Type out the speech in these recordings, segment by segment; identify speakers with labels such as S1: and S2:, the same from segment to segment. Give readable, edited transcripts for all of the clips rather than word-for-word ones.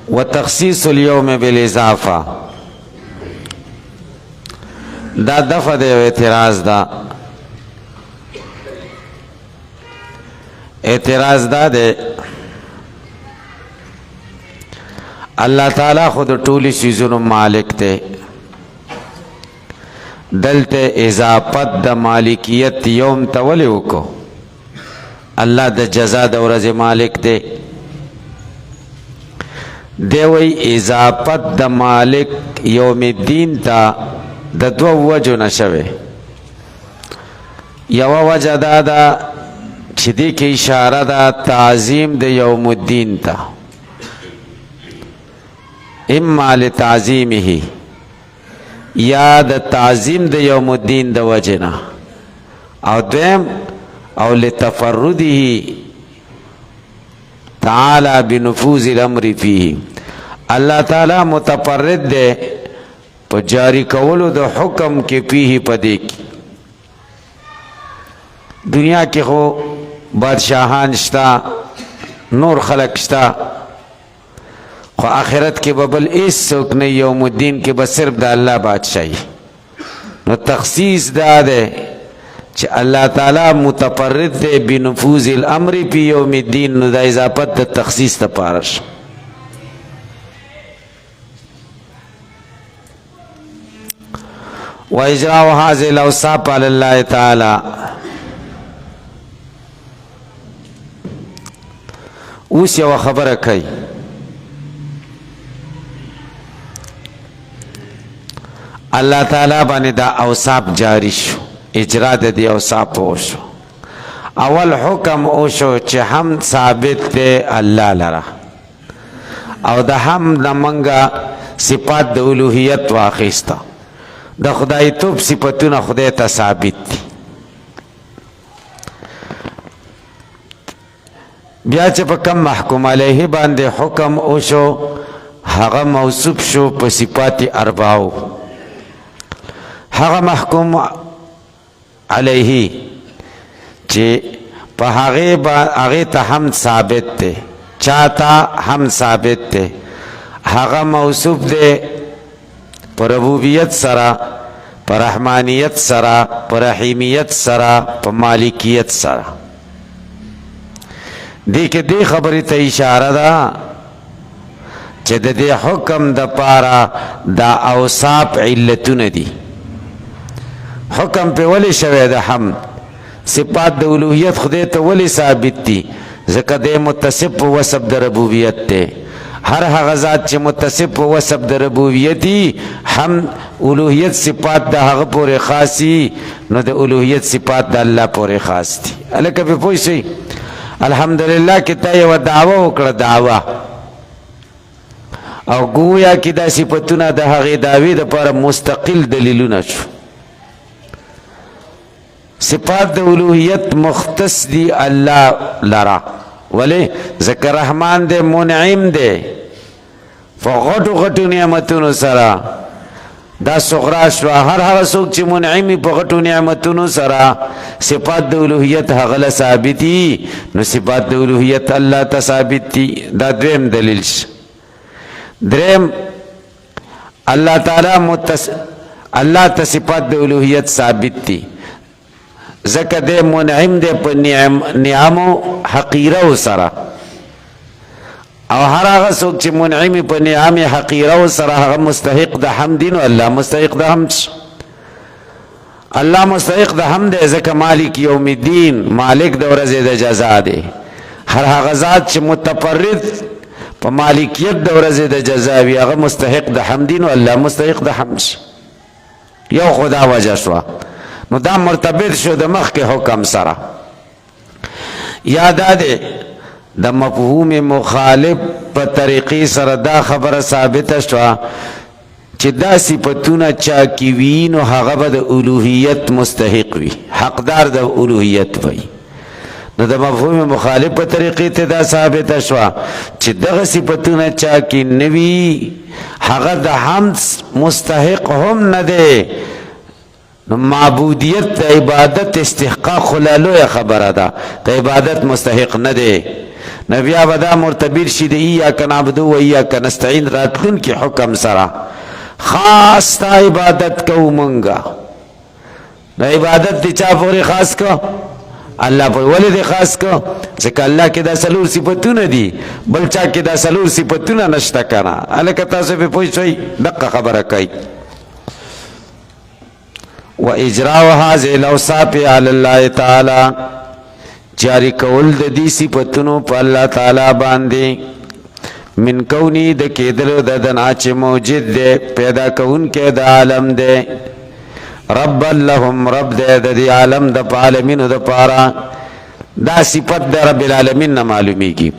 S1: وتخصیص اليوم بالاضافه دا دفع د اعتراض دا اعتراض دا ده الله تعالی خود ټولي شیزونو مالک ته دلته اضافت د مالکیت یوم تولی وکو الله د جزا د ورځې مالک دی دی وی اضافت د مالک یوم الدین ته د دوه وجو نشوي یوه وجه دا ده چې دې کې اشاره ده تعظیم د یوم الدین ته اما لتعظیمه یا د تعظیم د یوم الدین د وجنا او دویم او لتفرده تعالی بنفوذ الامر فيه الله تعالی متفرد ده په جاری کولو د حکم کې فيه پدې کې دنیا کې خو بادشاہان شتا نور خلق شتا خو آخرت کې ببل ایس څوک نه یوم الدین کې بس صرف د الله بادشاہي نو تخصیص دا ده چې الله تعالی متفرد ده بنفوذ الامر فی یوم الدین نو دا اضافت د تخصیص ته پارش و اجراء هذه الاوصاف علی الله تعالی اوس یو خبره کوي الله تعالی باندې دا اوصاف جاری شو اجرا د دې اوصاف وشو اول حکم وشو چې هم ثابت دی الله لره او د هم لمنګه صفات د الوهیت واخیستا د خدای توب صفاتونه خدای ته ثابت دي بیا چې په کم محکوم علیه باندې حکم وشو هغه موصوف شو په صفات اربعو هغه محکوم علیه چې په هغه ته هم ثابت دی چاته هم ثابت دی هغه موصوف دی پر ربوبیت سره پر رحمانیت سره پر رحیمیت سره پر مالکیت سره دی که دی خبری ته اشاره ده چې د دې حکم د پاره دا اوصاف علتونه دي حکم په ولی شوی ده هم صفات د الوهیت خدای ته ولی ثابت دي ځکه د متصف په وصف د ربوبیت ته هر هغه ذات چې متصف په وصف د ربوبیت دي هم الوهیت صفات د هغه پورې خاصي نو د الوهیت صفات د الله پورې خاص دي الکه په پوه شئ الحمدلله کې ته یو دعوه وکړه دعوه او گویا کې دا صفاتونه د هغې دعوې دپاره مستقل دلیلونه شو صفات د الوهیت مختص دی الله لرا ولی ذکر رحمان دی منعم دی فغټو غټو نعمتونو سره دا صغرا شو هر هغه څوک چې منعمي په غټو نعمتونو سره صفات د الوهیت هغه له ثابت دي نو صفات د الوهیت الله ته ثابت دي دا دویم دلیل شي دریم الله تعالی الله ته صفات د الوهیت ثابت دي ځکه د منعم دی په نعمو حقیره سره او هر هغه څوک چې منعم په نعم حقیره سره هغه مستحق د حمد نو الله مستحق د حمد الله مستحق د حمد ځکه مالک یوم الدین مالک د ورځې د جزا دی هر هغه ذات چې متفرد په مالکیت د ورځې د جزا وي هغه مستحق د حمد نو الله مستحق د حمد یو خدا وجه شو نو دا مرتبط شو د مخکې حکم سره یاد ده د مفهوم مخالف په طریقې سره دا خبره ثابته شوه چې دا صفتونه چا کې وي نو هغه به د الوهیت مستحق وي حقدار د الوهیت وي نو د مفهوم مخالف په طریقې ته دا ثابته شوه چې دغه صفتونه چا کې نه وي هغه د حمد مستحق هم نه دی نو معبودیت د عبادت استحقاق خلالو خبره ده، د عبادت مستحق نه دی. نبی ابدا مرتبط شي د ایاک نعبد و ایاک نستعین راتلون کی حکم سره خاص تا عبادت کو منگا. د عبادت دی چا پوری خاص کو الله پر ولې دی خاص کو ځکه الله کې دا سلور صفاتونه دي، بل چا کې دا سلور صفاتونه نشته کنه. الکه تاسو په پوه شئ دقه خبره کوي. و اجراء هذه الاوصاف علی الله تعالی، جاری کول د دې صفاتونو په الله تعالی باندې، من کونی د کېدلو د دنا چې موجود دی، پیدا کون کې د عالم دی، رب لهم رب دے د عالم د عالمینو د پارا، دا صفت د رب العالمین نه معلومیږي.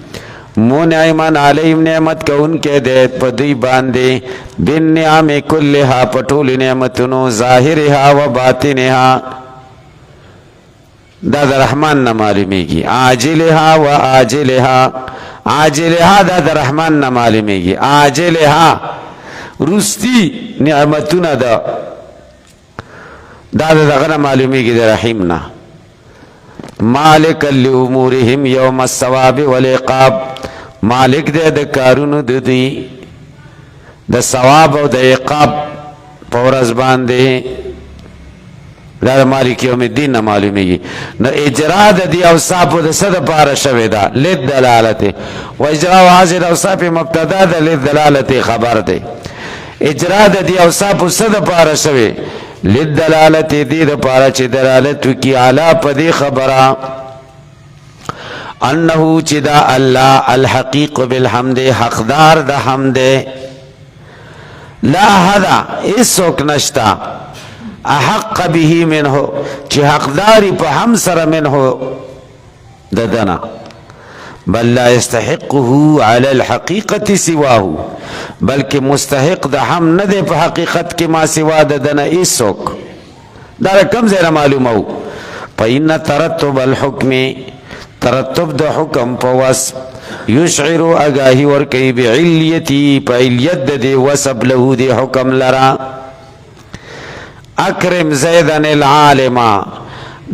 S1: منعمن علیهم نعمت کون کې دے پدی باندې، بن نعم کلها پټول نعمتونو، ظاهرها و باطنها، دا د رحمان نه معلومیږي. عاجلها و آجلها، عاجلها دا د رحمان نه معلومیږي، آجلها رستی نعمتونه دا دغه معلومیږي د رحیم نه. مالک لامورهم یوم الثواب والعقاب، مالک دې د کارونو د دې د ثواب او د عقاب په ورځ باندې، دا مالک یوم الدین نه معلومیږي. نو اجرا د دې اوصاف د څه دپاره شوې ده؟ للدلالت. و اجرا هذه الاوصاف مبتدا ده، للدلالت خبر ده. اجرا د دې اوصاف څه دپاره شوې؟ للدلالت دی د پاره چې دلالت کی علا پدی خبره، انه چې دا الله الحقیق بالحمد، حقدار د حمد، لا هذا اسوک نشتا احق به منه چې حقداری په هم سره منه ددنا، بل لا يستحقه على الحقيقة سواه، بلکہ مستحق دا ہم نہ دے پا حقیقت کی ما سوا ددنا ایسوک. دارا کم زیرہ معلوم ہو فإن ترتب الحکم، ترتب دا حکم پا وصف، یشعر اگاہی ورکی بعلیتی پا علیت دے وصف لہو دے حکم لرا. اکرم زیدن العالمہ،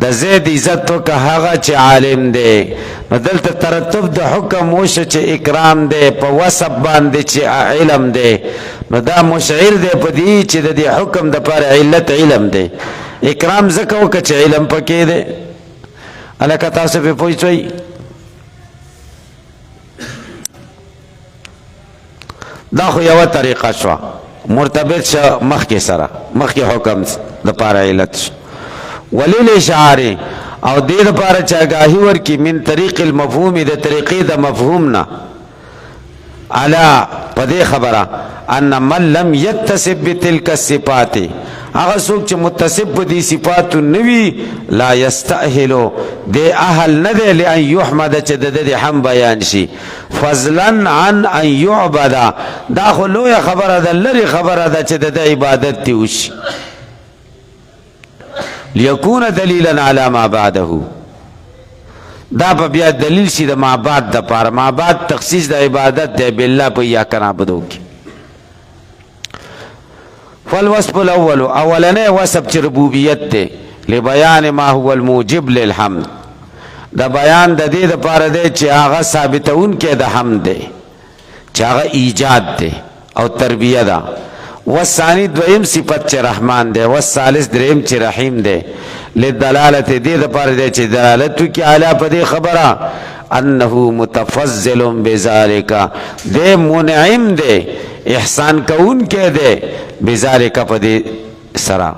S1: دا زید عزتو کا حقا چه عالم دے. دلتا ترتب دا حکم وشو چه اکرام دے پا وصف باندے چه علم دے، دا مشعر دے پا دی چه دا دی حکم دا پر علت علم دے. اکرام زکو که چه علم پاکی دے. علاکہ تاسو پہ پوچھوئی دا خو یو طریقہ شوا مرتبط شا مخ کی سرا، مخ کی حکم دا پر علت شو. ولیل اشعاری او دید پارا چاگاہی ورکی من طریق المفہوم دا طریقی دا مفہومنا علا پدے خبرہ ان من لم یتصب بتلک الصفات، اگر سوک چھ متصب دی صفات نوی لا یستأہلو دے اہل ندے لئن یحمد چھ دے حم بیان شی، فضلن عن ان یعبدا دا خلویا خبرہ دا لری خبرہ دا چھ دے عبادت تیوشی، لیکون دلیلا علی ما بعده، دا پا بیا دلیل شی دا ما بعد دا پارا، ما بعد تخصیص دا عبادت دے باللہ پا ایاک نعبدو کی. فالوصف الاول، اولنے وصف چی ربوبیت دے، لبیان ما هو الموجب للحمد، دا بیان دا دے دا پارا دے چی آغا ثابتون کے دا حمد دے، چی آغا ایجاد دے او تربیہ دا. والثانی دویم صفت چی رحمان دے، والثالث دریم چی رحیم دے، لدلالت دے دا پار دے چی دلالتو کی علا پا دے خبرہ انہو متفضل بذالکا، دے منعم دے احسان کون کے دے، بذالکا پا دے سرا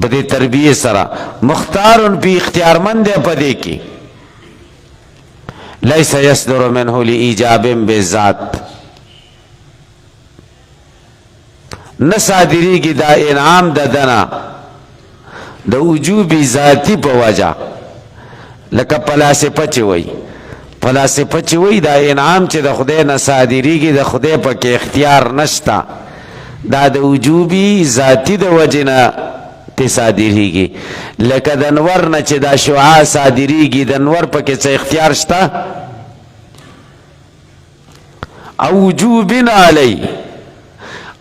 S1: پا دے تربیہ سرا، مختارن پی اختیار مند دے پا دے کی، لیس یصدر منہو لإیجاب بذات، نصادری کی دا انعام دا دنا دا وجوبی ذاتی پا وجہ، لکا پلاس پچی وی، پلاس پچی وی دا انعام چی دا خدای نصادری کی دا خدای پا کے اختیار نشتا، دا دا وجوبی ذاتی دا وجنا تی صادری کی. لکا دنور نا چی دا شعاع صادری کی دنور پا کے چی اختیار شتا، او وجوبنا علی،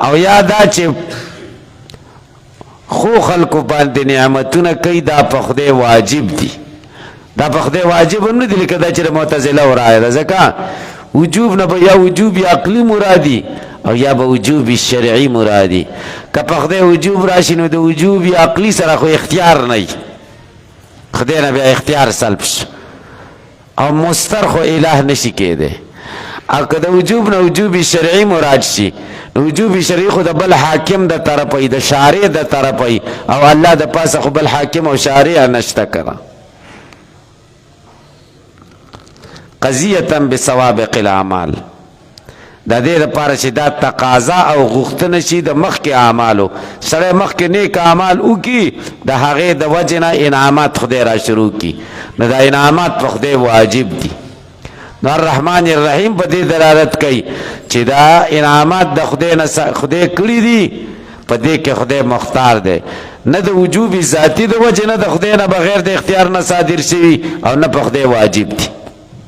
S1: او یادا چی خو خلکو باندې نعمتونه کوي دا په خدای واجب دي دا په خدای واجب نه دي لکه دا چې معتزله ورایه ځکه وجوب نه به یا وجوب عقلی مرادي او یا به وجوب شرعي مرادي که په خدای وجوب راشي نو د وجوب عقلی سره خو اختیار نه خدای نه بیا اختیار سلب شي او مستر خو اله نشي کېده او که د وجوب نه وجوب شرعي مراد شي نو وجوب شرعي خو د بل حاکم د طرفه د شارع د طرفه او الله د پاسه خو بل حاکم او شارع نشته کړه قضیه بسوابق الاعمال د دې لپاره چې دا تقاضا او غوښتنه شي د مخکې اعمالو سره مخکې نیک اعمال وکي د هغې د وجې نه انعامات خدای را شروع کي نو دا انعامات په خدای واجب دي نو الرحمن الرحیم په دې دلالت کوي چې دا انعامات د خدای نه خدای کړي دي په دې کې خدای مختار دی نه د وجوب ذاتی د وجې نه د خدای نه بغیر د اختیار نه صادر شوي او نه په خدای واجب دي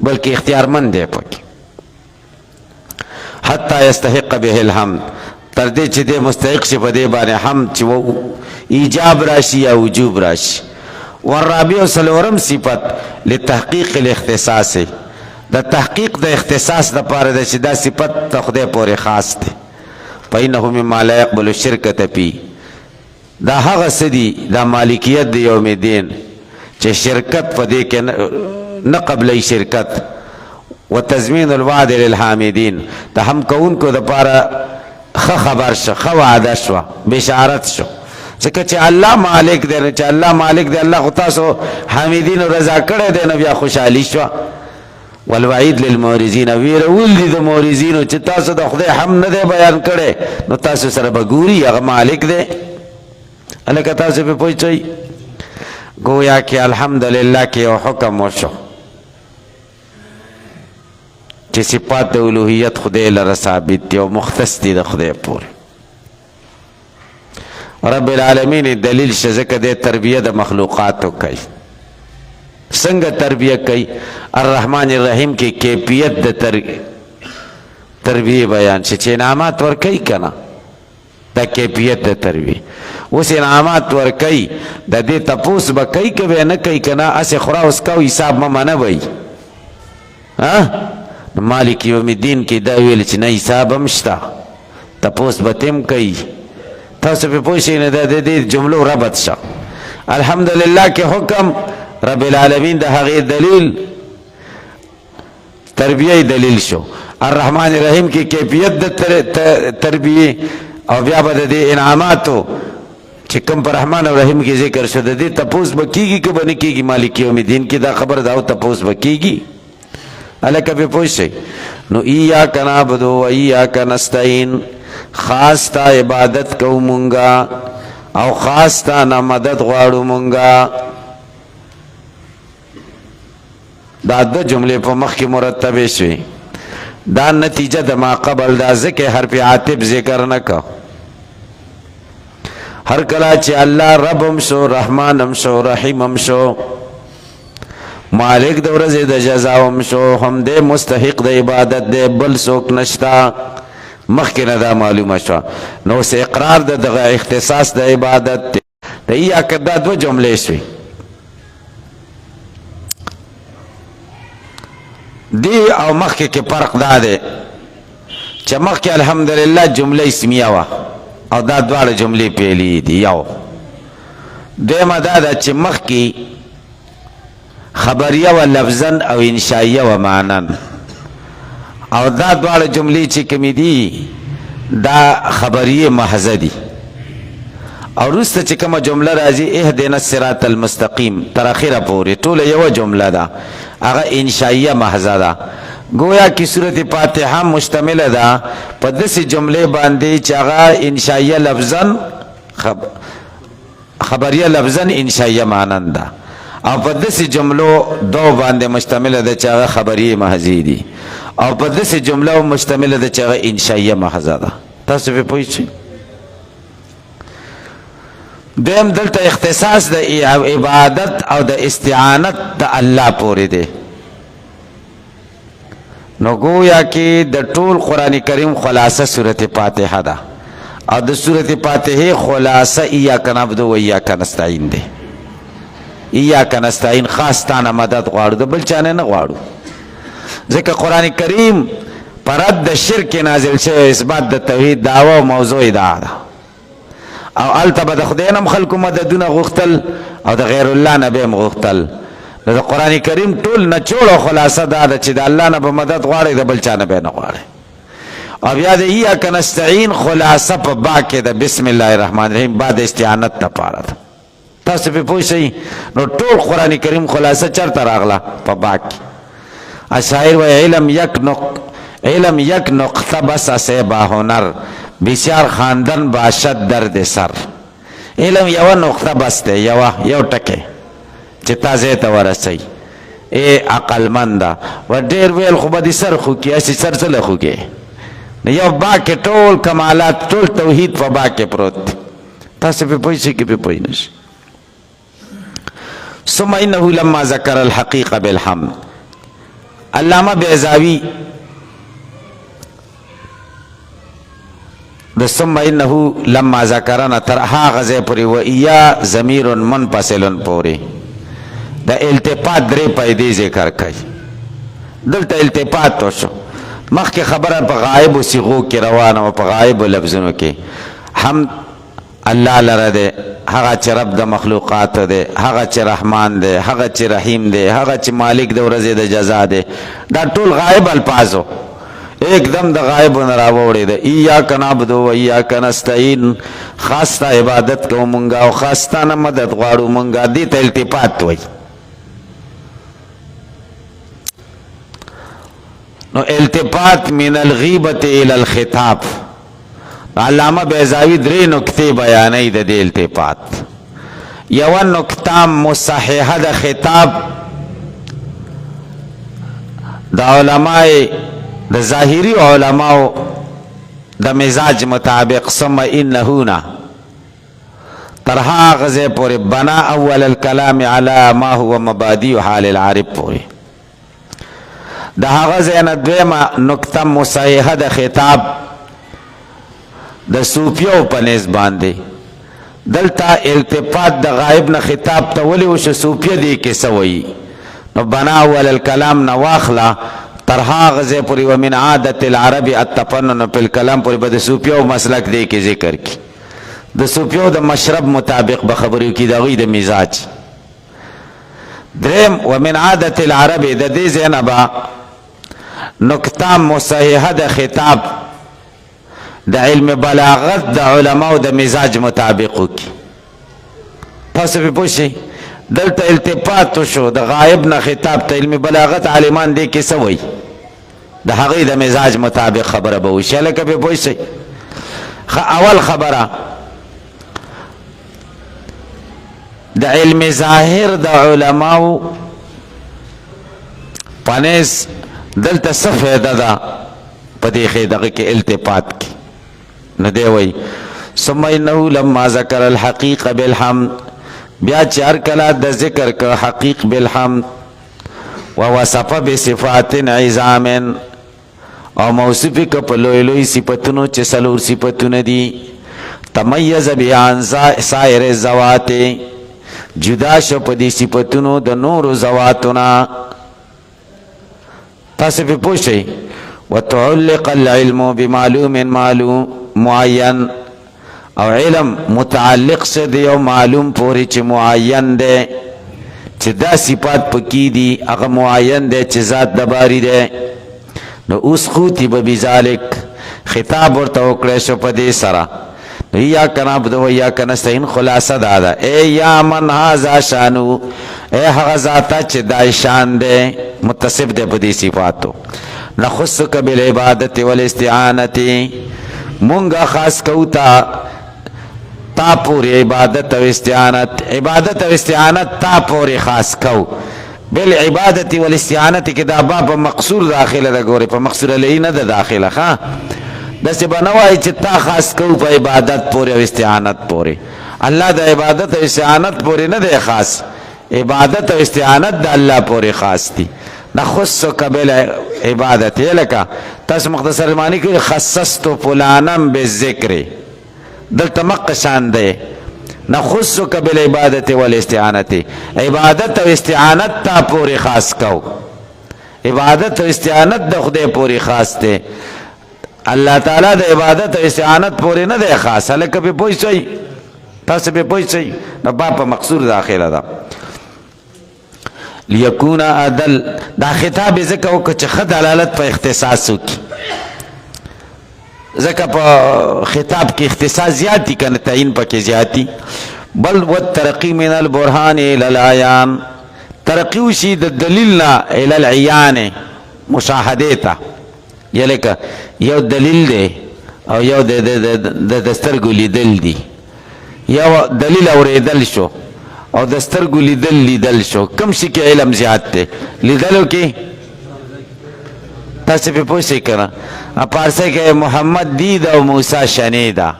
S1: بلکې اختیارمند دی پکې حتی یستحق به الحمد تر دې چې دې مستحق شي په دې باندې حمد چې ایجاب راشي یا وجوب راشي والرابع څلورم صفت لتحقیق الاختصاص د تحقیق د اختصاص لپاره د چې دا صفت د خدای پورې خاص دی فإنه مما لا يقبل الشرکة فيه دا هغه څه دي دا مالکیت د یوم الدین چې شرکت په دې کې نه قبلې شرکت وتضمین الوعد للحامدین د هم کوونکو دپاره ښه خبر شو ښه وعده شوه بشارت شو ځکه چې الله مالک دی چې الله مالک دی الله خو تاسو حامدینو رضا کړی دی نو بیا خوشحالي شوه والوعید للمورزین ویرول دي د مورزینو چې تاسو د خدای حمد نه دی بیان کړی نو تاسو سره به ګوري هغه مالک دی هلکه تاسو پې پوه شئ گویا کې الحمدلله کې یو حکم وشو چې صفات د الوهیت خدای لره ثابت دي او مختص دي د خدای پورې رب العالمین دلیل شه ځکه دی تربیه د مخلوقاتو کوي څنګه تربیه کوي الرحمن الرحیم کې کیفیت د تربیه بیان شي چې انعامات ورکوي که نه دا کیفیت د تربیه اوس انعامات ورکوي د دې تپوس به کوي که به نه کوي که نه هسې خورا اوس کو حساب مه منه به مالک یوم الدین کې دا ویل چې نه حساب هم شته تپوس به تم کوي تاسو پې پوه شئ نه د دې جملو ربط شه الحمدلله کې حکم رب العالمین د هغې دلیل تربیه دلیل شو الرحمن الرحیم کې کیفیت د تربیه او بیا به د دې انعاماتو چې کوم په رحمان او رحیم کې ذکر شو د دې تپوس به کېږي که به نه کېږي مالک یوم الدین کې دا خبر ده او تپوس به کېږي هلکه پې پوه شئ نو ایاک نعبد و ایاک نستعین خاص تا عبادت کوو مونږه او خاص تا نه مدد غواړو مونږه دا دو جملې په مخ کې مرتبې شوې دا نتیجه د ما قبل دا ذکر حرف عاطف ذکر نه کو هر کله چې الله رب هم شو رحمان هم شو رحیم هم شو مالک د ورځې د جزا هم شو هم دې مستحق د عبادت دی بل څوک نشته مخکې نه دا معلومه شوه نو اوس اقرار د دغه اختصاص د عبادت دی د ایاک دا دوه جملې شوې دی او مخکې کې فرق دا دی چې مخکې الحمدلله جمله اسمیه وه او دا دواړه جملې پیلې دي یو دویمه دا ده چې مخکې خبریه و لفظا او انشائیه و معنا او دا دواړه جملې چې کومې دي دا خبریه محضه دي او وروسته چې کومه جمله راځي اهدنا الصراط المستقیم تر اخره پورې ټوله یوه جمله ده هغه انشائیه محضه ده گویا کی صورت فاتحه مشتمل ده په داسې جملې باندې چې هغه انشائیه لفظا خبریه لفظا انشائیه مانند ده او په داسې جملو دو باندې مشتمل ده چې هغه خبریه محضې دي او په داسې جملو مشتمل ده چې هغه انشائیه محضه ده تاسو پې پوه شئ دویم دلته اختصاص د عبادت او د استعانت د الله پورې دی نو گویا کې د ټول قرآن کریم خلاصه سورت فاتحه ده او د سورۃ فاتحه خلاصه ایاک نعبد و ایاک نستعین ده. ایاک نستعین خاص تانه مدد غواړو، د بل چانه نه غواړو، ځکه قرآن کریم پرد د شرک نازل شوی، اثبات د توحید دعوه او موضوع دا ده. او الته به د خدای نه خلکو مددونه غوښتل او د غیر الله نه به غوښتل. د قرآن کریم ټول نچوړ او خلاصه دا ده چې د الله نه به مدد غواړي، د بل چا نه به نه غواړي. او بیا د ایاک نستعین خلاصه په با کې د بسم الله الرحمن الرحیم بعد استعانت لپاره ده. تاسو په پوه شئ. نو ټول قرآن کریم خلاصه چرته راغله؟ په با کې. اشاعر و علم یک نقطه بس اسه با هنر، بسیار خواندن باشد درد سر. علم یو نقطه بس ده، یو ټکی چې تاسو ته ورسئ. ای عقل منده و ډیر ویل خو به دې سر خو کې اسی سر څه خو کې یو با کې ټول کمالات ټول توحید په با کې پروت دی. تاسو په پوه شئ کې په پوه نه شئ. ثم انه لما ذکر الحقیقه بالحمد، علامه بیضاوی د ثم انه لما ذکرنا تر هغه ځای پورې و ایا ضمیر منفصل پورې د التفات درې پیدې ذکر کوي. دلته التفات وشو، مخکې خبره په غایب صيغو کې روانه او په غایب لفظونو کې. حمد الله لره ده، هغه چې رب د مخلوقات ده، هغه چې رحمان ده، هغه چې رحیم ده، هغه چې مالک د ورځې د جزا ده. دا ټول غایب الفاظو एकदम د غایب نه راوړي ده. ایاک نعبد و ایاک نستعین، خاص ته عبادت کوو مونږه او خاص ته نه مدد غواړو مونږه. دې ته التفات وایي. نو التفات من الغیبت الى الخطاب. علامه بیضاوی درې نکتې بیانوي د دې التفات. یوه نکته مصححه د خطاب د علماء د ظاهري علماء د مزاج مطابق ثم انه نه تر هغه ځای پورې بنا اول الکلام علی ما هو مبادی حال العارف پورې. د هغه ځای نه دویمه نکته مصححه د خطاب د صوفیو په نسبت باندې. دلته التفات د غایب نه خطاب ته ولې وشو؟ صوفیه دې کې څه وایي؟ نو بنا اول الکلام نه واخله تر هغه ځای پورې ومن عادت العرب التفنن فی الکلام پورې به د صوفیو مسلک دی کې ذکر کی. د صوفیو د مشرب مطابق به خبرې کی، د هغوی د مزاج. دریم ومن عادت العرب د دې ځای نه به نکته مصححه د خطاب د علم بلاغت د علماو د مزاج مطابق وکي. تاسو په پوه شئ. دلته التفات شو د غایب نه خطاب ته، علم بلاغت عالمان دې کې څه وایي؟ د هغې د مزاج مطابق خبره به وشي. لکه په پوه شئ. اول خبره د علم ظاهر د علماو پنیز دلته څه فایده ده په دې دغه کې التفات کې؟ نه دی وایي ثم انه لما ذکر الحقیقه بالحمد، بیا چې هر کله د ذکر که حقیق بالحمد ووصف بصفات عظام او موصفی که په لوی لوی صفتونو چې څلور صفتونه دي. تمیز بیا عن سایر الذوات، جدا شو په دې صفتونو د نورو ذواتونه. تاسو په پوه شئ. وتعلق العلم بمعلوم معین، او علم متعلق سے دی او معلوم پوری چی معین دے چی دا صفات پکی دی اغا معین دے چی ذات دباری دے. نو اس خوتی بذالک خطاب ورته وکړی شو په دې سره. نو ایاک نعبد و ایاک نستعین خلاصه دا ده. ای یا من هذا شانو، ای هغه ذاته چې دا شان دی متصف دی په دې صفاتو. نخصک بالعبادت والاستعانت، مونږه خاص کو تا پوری عبادت و استعانت. عبادت و استعانت تا پوری خاص کو. بالعبادت والاستعانت کې دا باب مقصور داخله ده. ګوره په مقصور علی نه ده داخله. ښه داسې به نه وایي چې تا خاص کو په عبادت پورې او استعانت پورې. الله د عبادت او استعانت پورې نه دی خاص، عبادت او استعانت د الله پورې خاص دي. نخصک بالعبادت، لکه تاسو مختصر معنی کې خصصت فلانا بالذکر، دلته مقه شان دی نخصک بالعبادت والاستعانت عبادت او استعانت تا پوری خاص کو عبادت او استعانت د خدای پوری خاص دی الله تعالی د عبادت او استعانت پوری نه دی خاص هلکه په پوه شئ تاسو په پوه شئ نو په مقصور داخله ده لیکون عدل دا خطاب ځکه وکړه چې ښه دلالت په اختصاص وکړي ځکه په خطاب کې اختصاص زیات دي که نه تعین پکې زیات دي بل والترقی من البرهان الى العیان ترقی وشي د دلیل نه الى العیان مشاهدې ته یا لکه یو دلیل دی او یو د سترګو لیدل دي یو دلیل اورېدل شو او د سترګو لیدل شو کوم شي کې علم زیات دی لیدلو کې تاسو په پوه شئ که نه پارسی کې محمد دید او موسی شنیده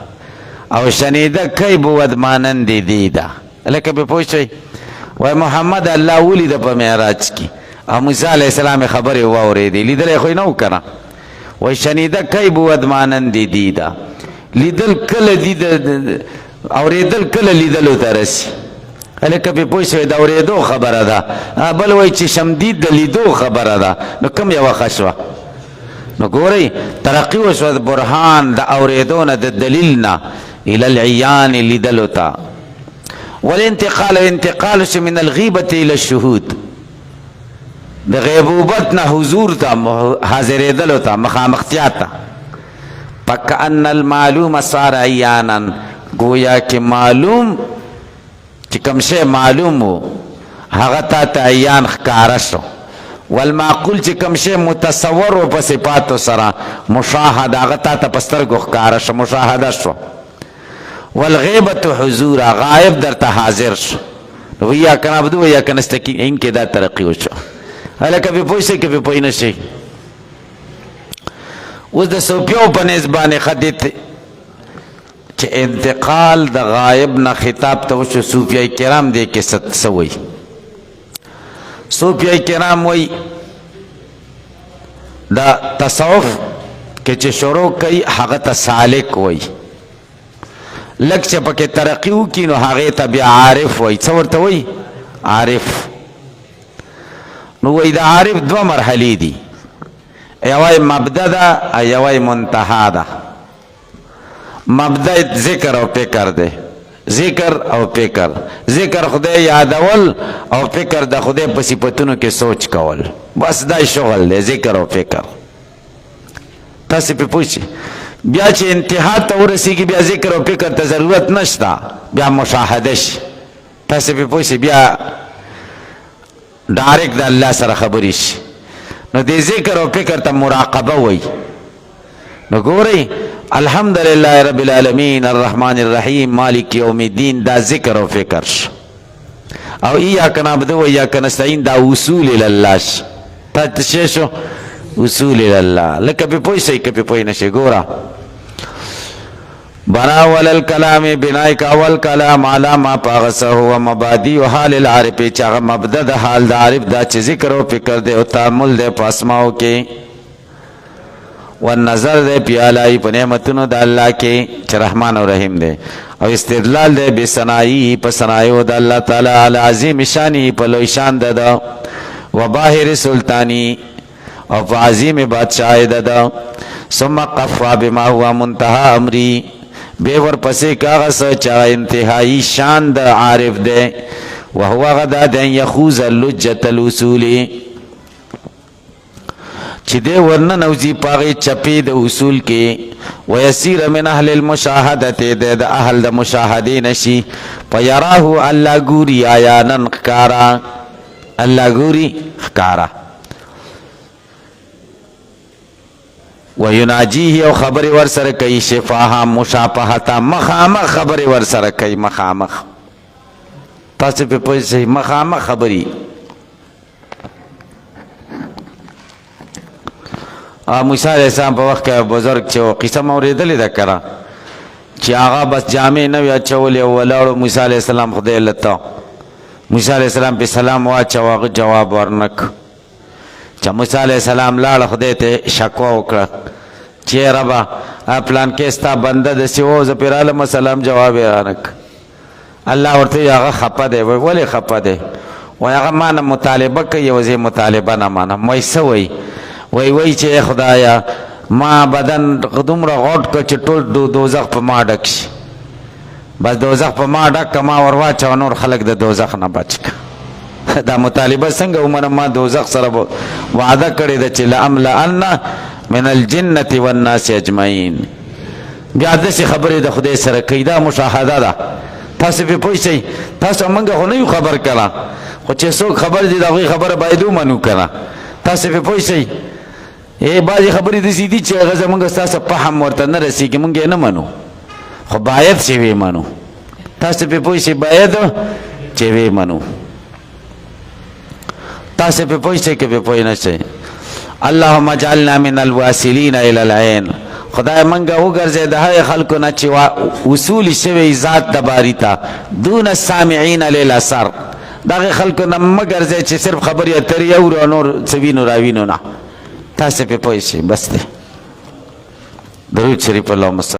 S1: او شنیده کی بود مانند دیده لکه په پوه شئ وای محمد الله ولیده په معراج کې او موسی علیه السلام خبرې واورېدې لیدلی خو یې نه و که نه وای شنیده کی بود مانند دیده لیدل کله دي اورېدل کله لیدلو ته رسي هلکه پې پوه شوې د اورېدو خبره ده بل وایي چې شمدید د لیدو خبره ده نو کوم یوه ښه شوه نو ګورئ ترقي وشوه د برهان د اورېدو نه د دلیل نه الى العیان لیدلو ته والانتقال انتقال شو من الغیبة الى الشهود د غیبوبت نه حضور ته حاضرېدلو ته مخامختیا ته فکأن المعلوم صار عیانا گویا کې معلوم چې کوم شی معلوم و هغه تا ته عیان ښکاره شو والمعقول چې کوم شی متصور و په صفاتو سره مشاهد هغه تا ته په سترګو ښکاره شو مشاهده شو والغیبة حضور غایب درته حاضر شو ویاک نعبد ویاک نستعین کې دا ترقي وشو هلکه پې پوه شئ که پې پوه نه شئ اوس د صوفیو په نیز باندې ښه دې چې انتقال د غایب نه خطاب ته وشو صوفیای کرام دې کې څه وایي صوفیای کرام وایي د تصوف کې چې شروع کوي هغه ته سالک وایي لږ چې پکې ترقي وکړي نو هغې ته بیا عارف وایي څه ورته وایي عارف نو وایي د عارف دوه مرحلې دي یوه مبدا ده او یوه منتها ده مبدا ذکر او فکر ده ذکر او فکر ذکر خدای یادول او فکر د خدای په صفتونو کې سوچ کول بس دا شغل دی ذکر او فکر تاسو په پوه شئ بیا چې انتها ته ورسیږي بیا ذکر او فکر ته ضرورت نشته بیا مشاهده شي تاسو په پوه شئ بیا ډایرکټ د الله سره خبرې شي نو دې ذکر او فکر ته مراقبه وایي نو ګورئ الحمدلله رب العالمین الرحمن الرحیم مالک یوم الدین دا ذکر او فکر شو او ایاک نعبد و ایاک نستعین دا وصول الله شو تا څه شو وصول الله لکه په پوه شئ که په پوه نه شئ ګوره بنا وللکلام بنای کا اول کلام علی ما پاغسه هو مبادی و حال العارف چې هغه مبدا د حال د عارف دا چې ذکر او فکر دی او تامل دی په اسماو کې والنظر دی پیالای په نعمتونو د الله کې چې رحمان او رحیم دی او استدلال دی بثنایی په ثنایو د الله تعالی علی عظیم شانی په لوی شان ده و باهر سلطانی او په عظیم بادشاہ ده ثم قفا بما هو منتهى امری بے ورپسې کاغه څه چې انتهایی شان د عارف دی وهو غدا د یخوز لجة الوصول چې دی ورننوځي په هغې چپې د اصول کې ویسیر من اهل المشاهدت د اهل د مشاهدې نشي فیراه الله ګوري عیانا ښکاره الله ګوري ښکاره ویناجیه او خبر ور سره کوي شفاها مشافهه مخامخ خبر ور سره کوي مخامخ تاسو په پوه شئ مخامخ خبري موسی علیه السلام په وخت کې بزرګ چې قصه مې اورېدلې ده که چې هغه بس جامې نه وي اچولې او ولاړو موسی علیه السلام خدای لته موسی علیه السلام په سلام واچو هغه جواب ورنک چې موسی علیه السلام لاړ خدای ته شکوه وکړه چې ربه پلان کې ستا بنده داسې و زه پرې رالم سلام جواب یې رانک الله ورته هغه خفه دی وایي ولې خفه دی وایي هغه ما نه مطالبه کوي او زه مطالبه نه منم وایي څه وایي چې خدایا ما بدن دومره غوټ کړ چې ټول دوزخ په ما ډک شي بس دوزخ په ما ډک ما ور واچوه نور خلک د دوزخ نه بچ کړه دا مطالبه څنګه ومنم ما دوزخ سره وعده کړې ده چې لأملأن من الجنة والناس اجمعین بیا داسې خبرې د خدای سره کوي دا مشاهده ده تاسو پرې پوه شئ تاسو موږ خو نه یو خبر کړه خو چې څوک خبر دي د هغوی خبره باید ومنو که نه تاسو پرې پوه شئ بعضې خبرې داسې دي چې هغه زموږ ستاسو فهم ورته نه رسېږي موږ یې نه منو خو باید چې ویې منو تاسو پرې پوه شئ باید چې ویې منو تاسو پرې پوه شئ که پرې پوه نه شئ اللهم اجعلنا من الواصلین الی العین خدای منګه وګرځې د هغې خلکو نه چې وصول شوی ذات د باري ته دون السامعین للاثر د هغې خلکو نه مه ګرځئ چې صرف خبرې اترې اورو او نور څه وینو راوینو نه تاسو پرې پوه شئ بس دی درود شریف اللهم صل